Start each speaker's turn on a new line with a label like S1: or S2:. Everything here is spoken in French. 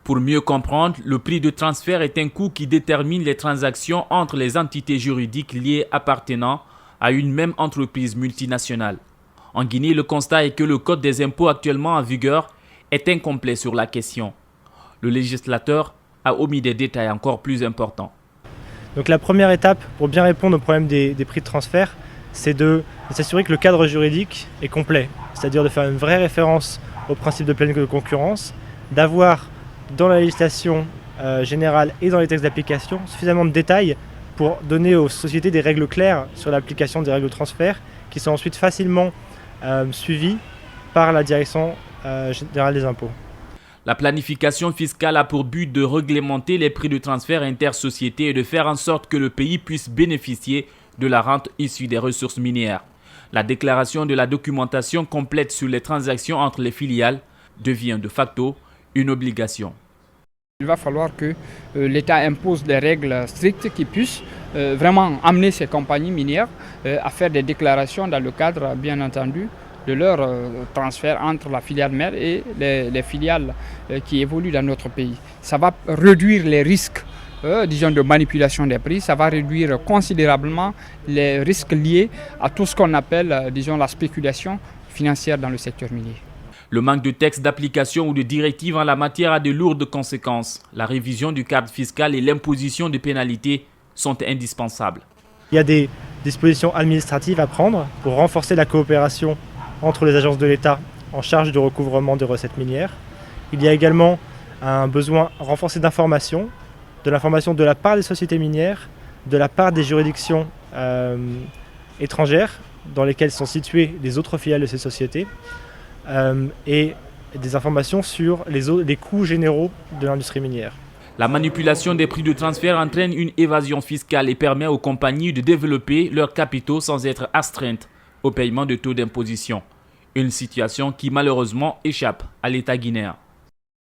S1: Pour mieux comprendre, le prix de transfert est un coût qui détermine les transactions entre les entités juridiques liées appartenant à une même entreprise multinationale. En Guinée, le constat est que le code des impôts actuellement en vigueur est incomplet sur la question. Le législateur a omis des détails encore plus importants.
S2: Donc la première étape pour bien répondre au problème des prix de transfert, c'est de s'assurer que le cadre juridique est complet, c'est-à-dire de faire une vraie référence au principe de pleine concurrence, d'avoir dans la législation générale et dans les textes d'application suffisamment de détails pour donner aux sociétés des règles claires sur l'application des règles de transfert qui sont ensuite facilement suivies par la direction générale des impôts.
S1: La planification fiscale a pour but de réglementer les prix de transfert intersociétés et de faire en sorte que le pays puisse bénéficier de la rente issue des ressources minières. La déclaration de la documentation complète sur les transactions entre les filiales devient de facto une obligation.
S3: Il va falloir que l'État impose des règles strictes qui puissent vraiment amener ces compagnies minières à faire des déclarations dans le cadre, bien entendu, de leur transfert entre la filiale mère et les filiales qui évoluent dans notre pays. Ça va réduire les risques de manipulation des prix, ça va réduire considérablement les risques liés à tout ce qu'on appelle la spéculation financière dans le secteur minier.
S1: Le manque de textes d'application ou de directives en la matière a de lourdes conséquences. La révision du cadre fiscal et l'imposition de pénalités sont indispensables.
S2: Il y a des dispositions administratives à prendre pour renforcer la coopération entre les agences de l'État en charge du recouvrement des recettes minières. Il y a également un besoin renforcé d'information, de l'information de la part des sociétés minières, de la part des juridictions étrangères dans lesquelles sont situées les autres filiales de ces sociétés, et des informations sur les coûts généraux de l'industrie minière.
S1: La manipulation des prix de transfert entraîne une évasion fiscale et permet aux compagnies de développer leurs capitaux sans être astreintes au paiement de taux d'imposition. Une situation qui malheureusement échappe à l'État guinéen.